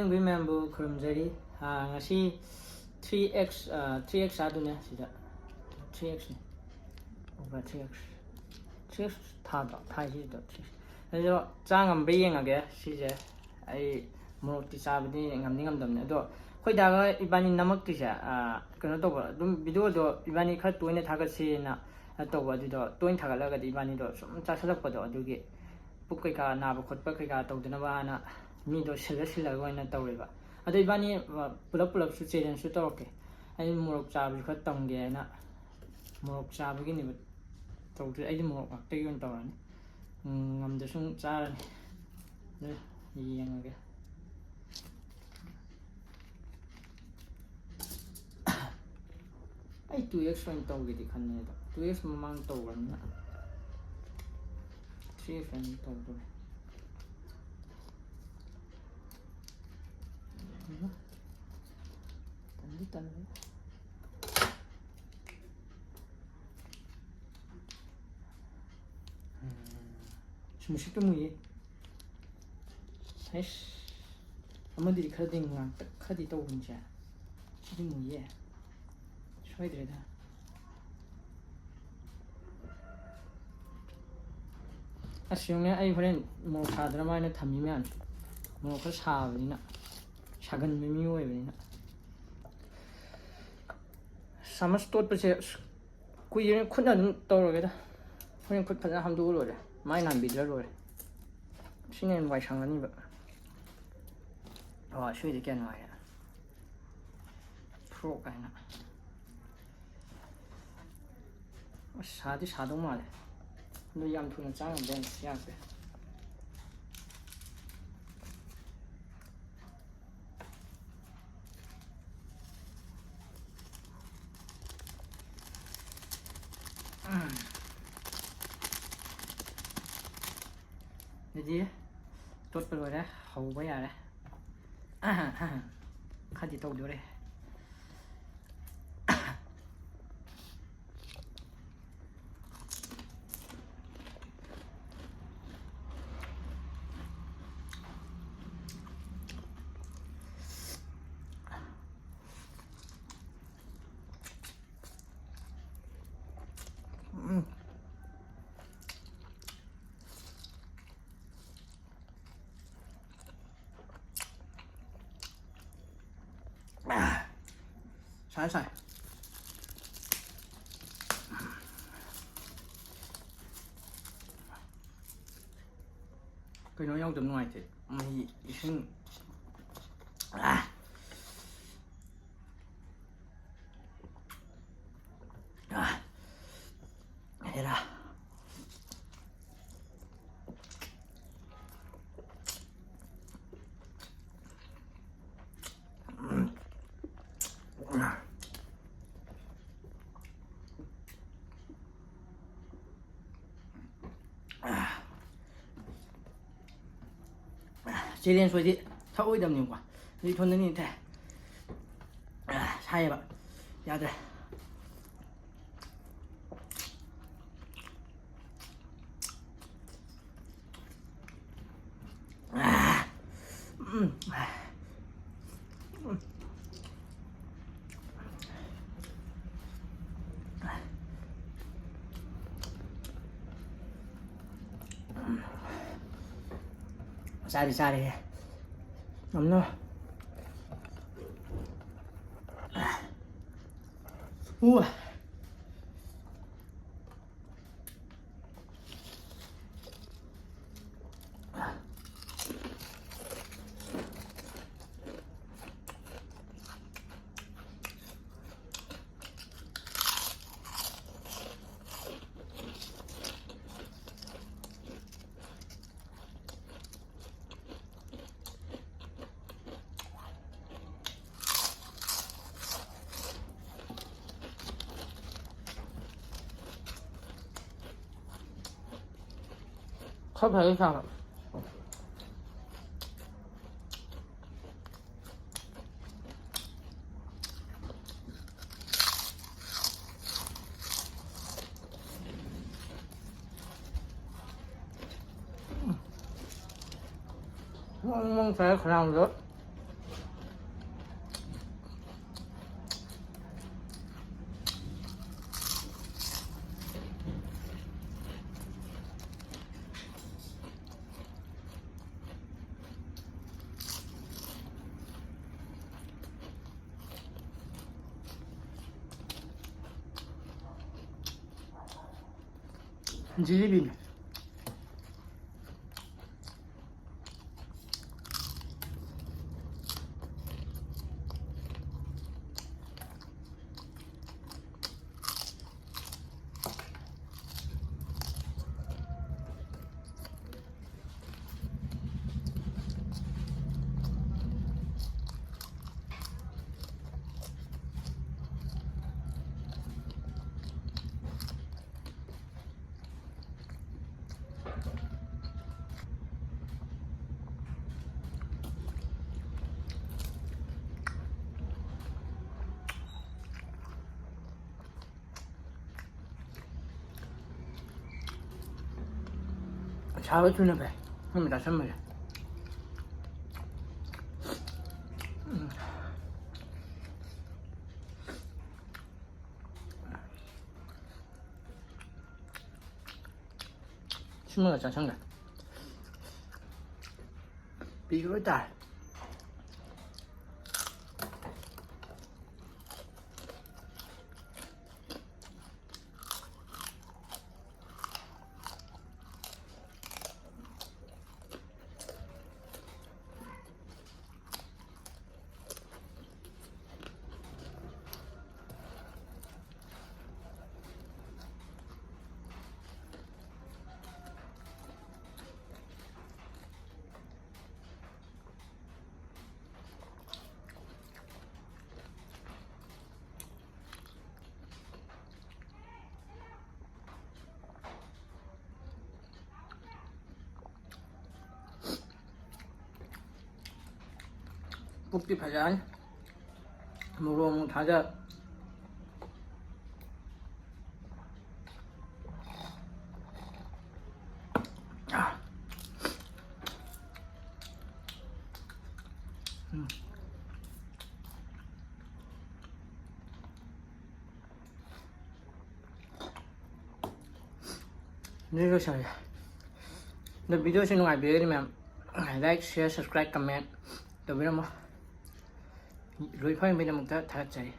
ꯌꯦꯡꯕꯤ ꯃꯌꯥꯝꯕꯨ ꯈꯨꯔꯨꯝꯖꯔꯤ ꯉꯁꯤ 3x 3x ꯆꯥꯗꯨꯅꯦ ꯁꯤꯗ 3xꯅꯤ over 3x ꯊꯥꯗꯣ ꯊꯥꯏꯁꯤꯗ 3x ꯑꯗꯣ ꯆꯥ ꯉꯝꯕ꯭ꯔꯥ ꯌꯦꯡꯉꯒꯦ ꯁꯤꯁꯦ ꯑꯩ ꯃꯣꯔꯣꯛꯇꯤ ꯆꯥꯕꯗꯤ ꯉꯝꯗꯤ ꯉꯝꯗꯕꯅꯦ ꯑꯗꯣ ꯑꯩꯈꯣꯏ ꯗꯥꯒ ꯏꯕꯥꯅꯤ ꯅꯝꯃꯛꯇ꯭ꯔꯤꯁꯦ ꯀꯩꯅꯣ ꯇꯧꯕ ꯑꯗꯨꯝ ꯚꯤꯗꯤꯑꯣꯗꯣ ꯏꯕꯥꯅꯤ ꯈꯔ ꯇꯣꯏꯅ ꯊꯥꯒꯠꯁꯦꯅ ꯇꯧꯕ ꯑꯗꯨꯗꯣ ꯇꯣꯏꯅ ꯊꯥꯒꯠꯂꯒꯗꯤ ꯏꯕꯥꯅꯤꯗꯣ ꯁꯨꯝ ꯆꯥꯁꯤꯜꯂꯛꯄꯗꯣ ꯑꯗꯨꯒꯤ ꯄꯨꯛ ꯀꯩꯀꯥ ꯅꯥꯕ ꯈꯣꯠꯄ ꯀꯩꯀꯥ ꯇꯧꯗꯅꯕ ꯍꯥꯏꯅ ꯃꯤꯗꯣ ꯁꯤꯜꯂꯒ ꯑꯣꯏꯅ ꯇꯧꯔꯦꯕ ꯑꯗꯣ ꯏꯕꯥꯅꯤ ꯄꯨꯂꯞꯁꯨ ꯆꯦꯂꯦꯟꯖꯁꯨ ꯇꯧꯔꯛꯀꯦ ꯑꯩ ꯃꯣꯔꯣꯛ ꯆꯥꯕꯁꯨ ꯈꯔ ꯇꯝꯒꯦ ꯍꯥꯏꯅ ꯃꯣꯔꯣꯛ ꯆꯥꯕꯒꯤꯅꯦꯕ ꯇꯧꯗ꯭ꯔꯤ ꯑꯩꯗꯤ ꯃꯣꯔꯣꯛ ꯉꯥꯛꯇꯒꯤ ꯑꯣꯏꯅ ꯇꯧꯔꯅꯤ ꯉꯝꯗ ꯁꯨꯝ ꯆꯥꯔꯅꯤ ꯑꯗꯨ ꯌꯦꯡꯉꯒꯦ ꯑꯩ 2x ꯑꯣꯏꯅ ꯇꯧꯒꯦꯗꯤ ꯈꯟꯕꯅꯦ ꯑꯗꯣ 2x ꯃꯃꯥꯡ ꯇꯧꯈ꯭ꯔꯕꯅꯤꯅ 3x ꯑꯣꯏꯅ ꯇꯧꯗꯣꯔꯦ ꯇꯟꯂꯦ ꯁꯨꯝꯁꯤꯠꯀ ꯃꯨꯏꯌꯦ ꯑꯩꯁ ꯑꯃꯗꯤ ꯈꯔꯗꯤ ꯉꯥꯡꯇꯛ ꯈꯔꯗꯤ ꯇꯧꯕꯅꯤꯁꯦ ꯁꯤꯗꯤ ꯃꯨꯏꯌꯦ ꯁꯣꯏꯗ꯭ꯔꯦꯗ ꯑꯁ ꯌꯦꯡꯉꯨꯅꯦ ꯑꯩ ꯍꯣꯔꯦꯟ ꯃꯣꯔꯣꯛ ꯁꯥꯗ꯭ꯔꯃꯥ ꯍꯥꯏꯅ ꯊꯝꯃꯤ ꯃꯌꯥꯝꯁꯦ ꯃꯣꯔꯣꯛ ꯈꯔ ꯁꯥꯕꯅꯤꯅ ꯁꯥꯒꯟꯕ ꯃꯤ ꯑꯣꯏꯕꯅꯤꯅ ꯆꯥꯃꯁ ꯇꯣꯠꯄꯁꯦ ꯀꯨꯏꯔꯦ ꯈꯨꯠꯅ ꯑꯗꯨꯝ ꯇꯧꯔꯒꯦꯗ ꯍꯣꯔꯦꯟ ꯈꯨꯠ ꯐꯖꯅ ꯍꯥꯝꯗꯣꯛꯑ ꯂꯣꯏꯔꯦ ꯃꯥꯏ ꯅꯥꯟꯕꯤꯗ꯭ꯔ ꯂꯣꯏꯔꯦ ꯁꯤꯅ ꯍꯦꯟꯅ ꯋꯥꯏ ꯁꯪꯒꯅꯤꯕ ꯁꯤꯗꯤ ꯀꯌꯥ ꯅꯨꯡꯉꯥꯏꯔꯦ ꯐ꯭ꯔꯣꯛ ꯀꯥꯏꯅ ꯑꯁ ꯁꯥꯗꯤ ꯁꯥꯗꯧ ꯃꯥꯜꯂꯦ ꯑꯗꯣ ꯌꯥꯝ ꯊꯨꯅ ꯆꯥ ꯉꯝꯗꯦ ꯌꯥꯛꯄꯦ ꯑꯗꯨꯗꯤ ꯇꯣꯠꯄ ꯂꯣꯏꯔꯦ ꯍꯧꯕ ꯌꯥꯔꯦ ꯈꯔꯗꯤ ꯇꯧꯗꯣꯔꯦ ꯁꯥꯏ ꯀꯩꯅꯣ ꯌꯥꯎꯗꯕ ꯅꯨꯡꯉꯥꯏꯇꯦ ꯃꯍꯤ ꯏꯁꯤꯡ ꯍꯦꯔꯥ ꯆꯦꯂꯦꯟꯖ ꯑꯣꯏꯗꯤ ꯊꯛꯑꯣꯏꯗꯕꯅꯤꯀꯣ ꯑꯗꯨ ꯏꯊꯣꯟꯗꯅꯤ ꯊꯛꯑꯦ ꯁꯥꯏꯌꯦꯕ ꯌꯥꯗ꯭ꯔꯦ ꯆꯥꯗꯤ ꯆꯥꯔꯦꯍꯦ ꯉꯝꯅ khớp thấy sao mong phải làm được 지리비네. 잘 주는 배. 합니다, 선물이야. 신문가 자장가. 비교달. Bukti Pajan Murung Taja Nếu sao The video xin ngoài video mà like, share, subscribe, comment. Tôi biết không? Rồi phải mình làm một cái thật chạy.